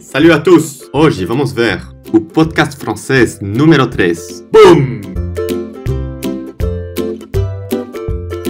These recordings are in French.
Salut à tous! Hoje vamos ver o podcast francês número 3. Boom!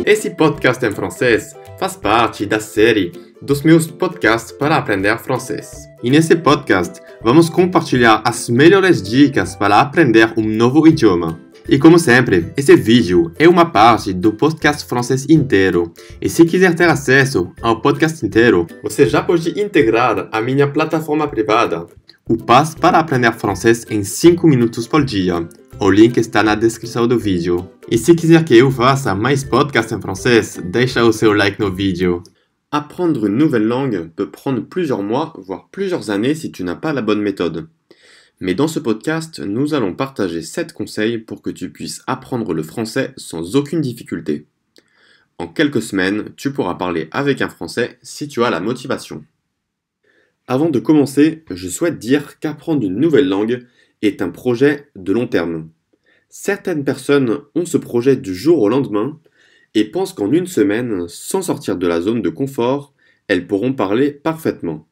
Esse podcast em francês faz parte da série dos meus podcasts para aprender francês. E nesse podcast vamos compartilhar as melhores dicas para aprender um novo idioma. E como sempre, esse vídeo é uma parte do podcast francês inteiro. E se quiser ter acesso ao podcast inteiro, você já pode integrar a minha plataforma privada, o Pass para aprender francês em 5 minutos por dia. O link está na descrição do vídeo. E se quiser que eu faça mais podcasts em francês, deixa o seu like no vídeo. Apprendre une nouvelle langue peut prendre plusieurs mois, voire plusieurs années si tu n'as pas la bonne méthode. Mais dans ce podcast, nous allons partager 7 conseils pour que tu puisses apprendre le français sans aucune difficulté. En quelques semaines, tu pourras parler avec un français si tu as la motivation. Avant de commencer, je souhaite dire qu'apprendre une nouvelle langue est un projet de long terme. Certaines personnes ont ce projet du jour au lendemain et pensent qu'en une semaine, sans sortir de la zone de confort, elles pourront parler parfaitement.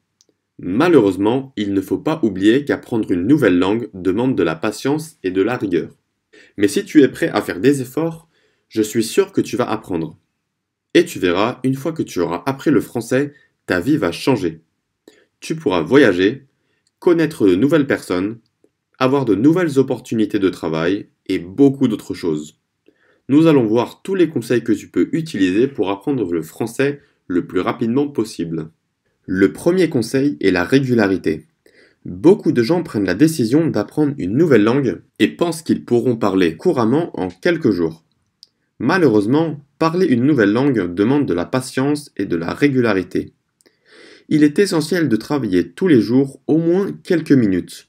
Malheureusement, il ne faut pas oublier qu'apprendre une nouvelle langue demande de la patience et de la rigueur. Mais si tu es prêt à faire des efforts, je suis sûr que tu vas apprendre. Et tu verras, une fois que tu auras appris le français, ta vie va changer. Tu pourras voyager, connaître de nouvelles personnes, avoir de nouvelles opportunités de travail et beaucoup d'autres choses. Nous allons voir tous les conseils que tu peux utiliser pour apprendre le français le plus rapidement possible. Le premier conseil est la régularité. Beaucoup de gens prennent la décision d'apprendre une nouvelle langue et pensent qu'ils pourront parler couramment en quelques jours. Malheureusement, parler une nouvelle langue demande de la patience et de la régularité. Il est essentiel de travailler tous les jours au moins quelques minutes.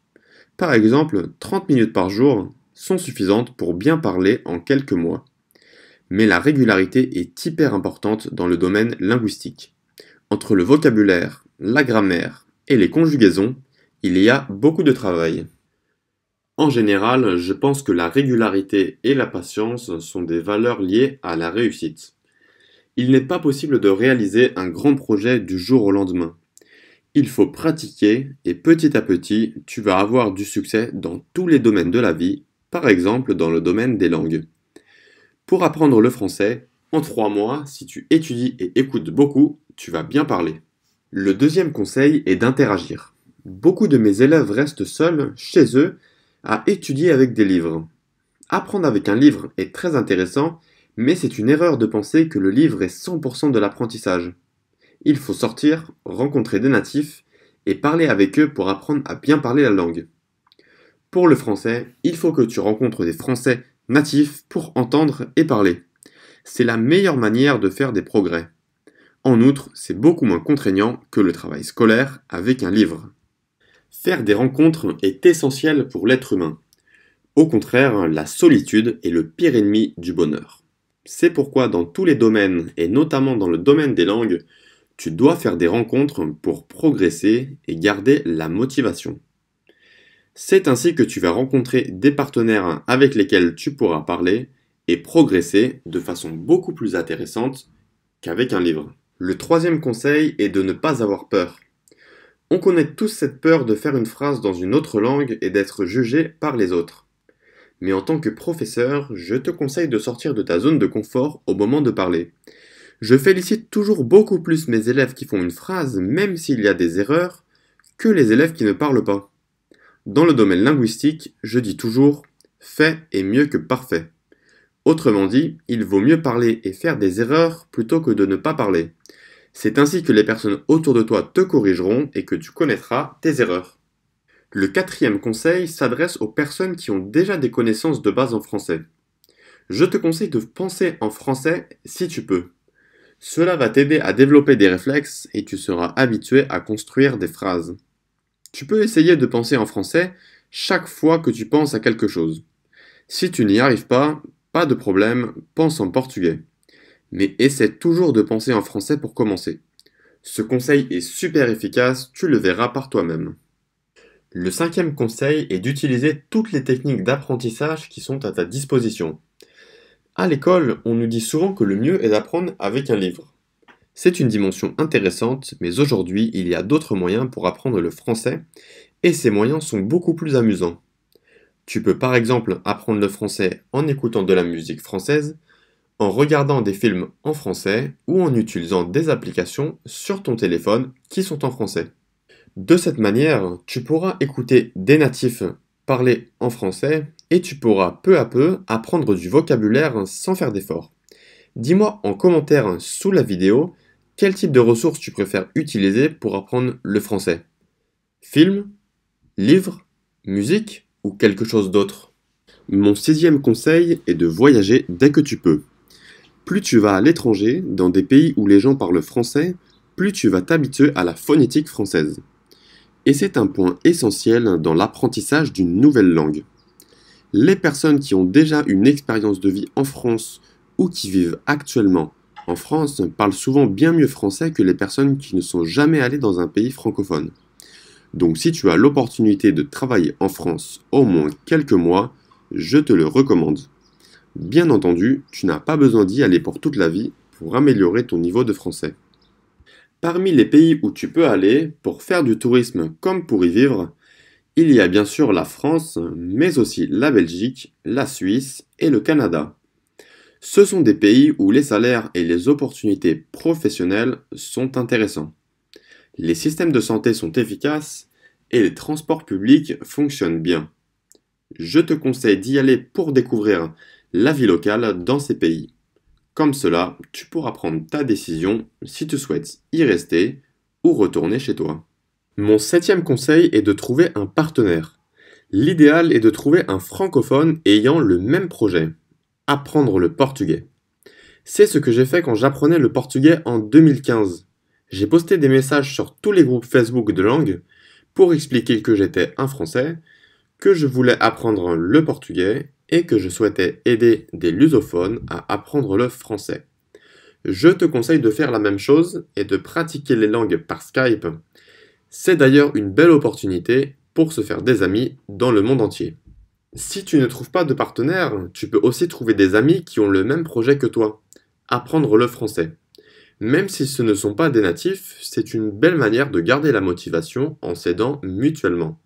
Par exemple, 30 minutes par jour sont suffisantes pour bien parler en quelques mois. Mais la régularité est hyper importante dans le domaine linguistique. Entre le vocabulaire, la grammaire et les conjugaisons, il y a beaucoup de travail. En général, je pense que la régularité et la patience sont des valeurs liées à la réussite. Il n'est pas possible de réaliser un grand projet du jour au lendemain. Il faut pratiquer et petit à petit, tu vas avoir du succès dans tous les domaines de la vie, par exemple dans le domaine des langues. Pour apprendre le français, en 3 mois, si tu étudies et écoutes beaucoup, tu vas bien parler. Le deuxième conseil est d'interagir. Beaucoup de mes élèves restent seuls, chez eux, à étudier avec des livres. Apprendre avec un livre est très intéressant, mais c'est une erreur de penser que le livre est 100% de l'apprentissage. Il faut sortir, rencontrer des natifs et parler avec eux pour apprendre à bien parler la langue. Pour le français, il faut que tu rencontres des Français natifs pour entendre et parler. C'est la meilleure manière de faire des progrès. En outre, c'est beaucoup moins contraignant que le travail scolaire avec un livre. Faire des rencontres est essentiel pour l'être humain. Au contraire, la solitude est le pire ennemi du bonheur. C'est pourquoi dans tous les domaines, et notamment dans le domaine des langues, tu dois faire des rencontres pour progresser et garder la motivation. C'est ainsi que tu vas rencontrer des partenaires avec lesquels tu pourras parler et progresser de façon beaucoup plus intéressante qu'avec un livre. Le troisième conseil est de ne pas avoir peur. On connaît tous cette peur de faire une phrase dans une autre langue et d'être jugé par les autres. Mais en tant que professeur, je te conseille de sortir de ta zone de confort au moment de parler. Je félicite toujours beaucoup plus mes élèves qui font une phrase, même s'il y a des erreurs, que les élèves qui ne parlent pas. Dans le domaine linguistique, je dis toujours « fait est mieux que parfait ». Autrement dit, il vaut mieux parler et faire des erreurs plutôt que de ne pas parler. C'est ainsi que les personnes autour de toi te corrigeront et que tu connaîtras tes erreurs. Le quatrième conseil s'adresse aux personnes qui ont déjà des connaissances de base en français. Je te conseille de penser en français si tu peux. Cela va t'aider à développer des réflexes et tu seras habitué à construire des phrases. Tu peux essayer de penser en français chaque fois que tu penses à quelque chose. Si tu n'y arrives pas, pas de problème, pense en portugais. Mais essaie toujours de penser en français pour commencer. Ce conseil est super efficace, tu le verras par toi-même. Le cinquième conseil est d'utiliser toutes les techniques d'apprentissage qui sont à ta disposition. À l'école, on nous dit souvent que le mieux est d'apprendre avec un livre. C'est une dimension intéressante, mais aujourd'hui, il y a d'autres moyens pour apprendre le français, et ces moyens sont beaucoup plus amusants. Tu peux par exemple apprendre le français en écoutant de la musique française, en regardant des films en français ou en utilisant des applications sur ton téléphone qui sont en français. De cette manière, tu pourras écouter des natifs parler en français et tu pourras peu à peu apprendre du vocabulaire sans faire d'effort. Dis-moi en commentaire sous la vidéo quel type de ressources tu préfères utiliser pour apprendre le français. Film, livre, musique ou quelque chose d'autre? Mon 6e conseil est de voyager dès que tu peux. Plus tu vas à l'étranger, dans des pays où les gens parlent français, plus tu vas t'habituer à la phonétique française. Et c'est un point essentiel dans l'apprentissage d'une nouvelle langue. Les personnes qui ont déjà une expérience de vie en France ou qui vivent actuellement en France parlent souvent bien mieux français que les personnes qui ne sont jamais allées dans un pays francophone. Donc si tu as l'opportunité de travailler en France au moins quelques mois, je te le recommande. Bien entendu, tu n'as pas besoin d'y aller pour toute la vie pour améliorer ton niveau de français. Parmi les pays où tu peux aller pour faire du tourisme comme pour y vivre, il y a bien sûr la France, mais aussi la Belgique, la Suisse et le Canada. Ce sont des pays où les salaires et les opportunités professionnelles sont intéressants. Les systèmes de santé sont efficaces et les transports publics fonctionnent bien. Je te conseille d'y aller pour découvrir la vie locale dans ces pays. Comme cela, tu pourras prendre ta décision si tu souhaites y rester ou retourner chez toi. Mon 7e conseil est de trouver un partenaire. L'idéal est de trouver un francophone ayant le même projet, apprendre le portugais. C'est ce que j'ai fait quand j'apprenais le portugais en 2015. J'ai posté des messages sur tous les groupes Facebook de langue pour expliquer que j'étais un Français, que je voulais apprendre le portugais et que je souhaitais aider des lusophones à apprendre le français. Je te conseille de faire la même chose et de pratiquer les langues par Skype. C'est d'ailleurs une belle opportunité pour se faire des amis dans le monde entier. Si tu ne trouves pas de partenaire, tu peux aussi trouver des amis qui ont le même projet que toi, apprendre le français. Même si ce ne sont pas des natifs, c'est une belle manière de garder la motivation en s'aidant mutuellement.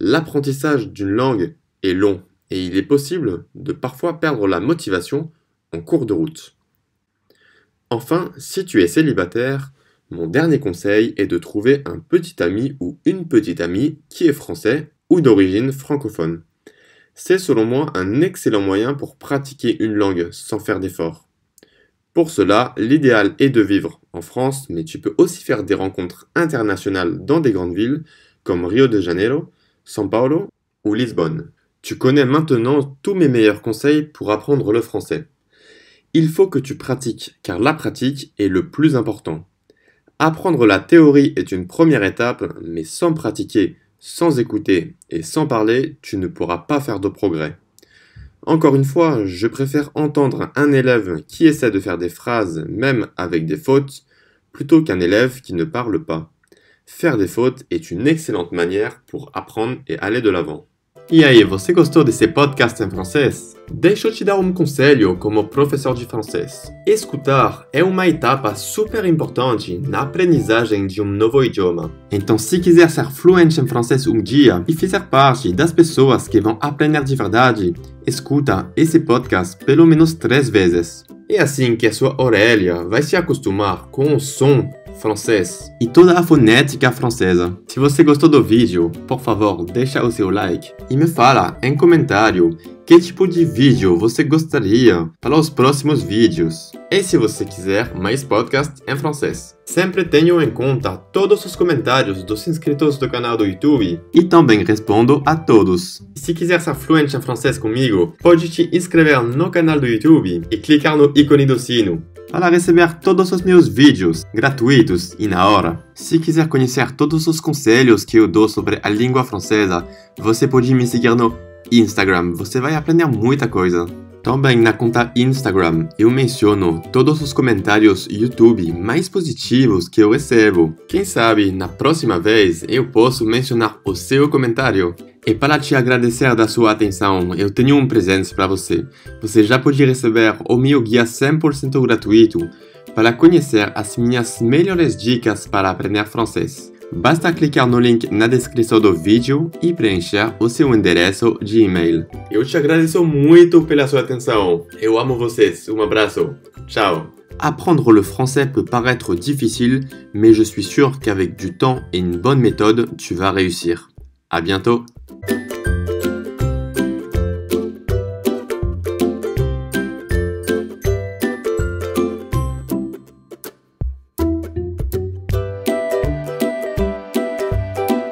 L'apprentissage d'une langue est long et il est possible de parfois perdre la motivation en cours de route. Enfin, si tu es célibataire, mon dernier conseil est de trouver un petit ami ou une petite amie qui est français ou d'origine francophone. C'est selon moi un excellent moyen pour pratiquer une langue sans faire d'efforts. Pour cela, l'idéal est de vivre en France, mais tu peux aussi faire des rencontres internationales dans des grandes villes comme Rio de Janeiro, São Paulo ou Lisbonne. Tu connais maintenant tous mes meilleurs conseils pour apprendre le français. Il faut que tu pratiques, car la pratique est le plus important. Apprendre la théorie est une première étape, mais sans pratiquer, sans écouter et sans parler, tu ne pourras pas faire de progrès. Encore une fois, je préfère entendre un élève qui essaie de faire des phrases, même avec des fautes, plutôt qu'un élève qui ne parle pas. Faire des fautes est une excellente manière pour apprendre et aller de l'avant. E aí, você gostou desse podcast em francês? Deixa eu te dar um conselho como professor de francês. Escutar é uma etapa super importante na aprendizagem de um novo idioma. Então, se quiser ser fluente em francês um dia e fazer parte das pessoas que vão aprender de verdade, escuta esse podcast pelo menos 3 vezes. É assim que a sua orelha vai se acostumar com o som francês e toda a fonética francesa. Se você gostou do vídeo, por favor, deixa o seu like e me fala em comentário que tipo de vídeo você gostaria para os próximos vídeos. E se você quiser mais podcasts em francês. Sempre tenho em conta todos os comentários dos inscritos do canal do YouTube e também respondo a todos. Se quiser ser fluente em francês comigo, pode te inscrever no canal do YouTube e clicar no ícone do sino para receber todos os meus vídeos gratuitos e na hora. Se quiser conhecer todos os conselhos que eu dou sobre a língua francesa, você pode me seguir no Instagram, você vai aprender muita coisa. Também na conta Instagram eu menciono todos os comentários YouTube mais positivos que eu recebo. Quem sabe na próxima vez eu posso mencionar o seu comentário. E para te agradecer da sua atenção, eu tenho um presente para você. Você já pode receber o meu guia 100% gratuito para conhecer as minhas melhores dicas para aprender francês. Basta clicar no link na descrição do vídeo e preencher o seu endereço de e-mail. Eu te agradeço muito pela sua atenção. Eu amo vocês. Um abraço. Tchau. Apprendre le français peut paraître difficile, mais je suis sûr qu'avec du temps et une bonne méthode, tu vas réussir. À bientôt.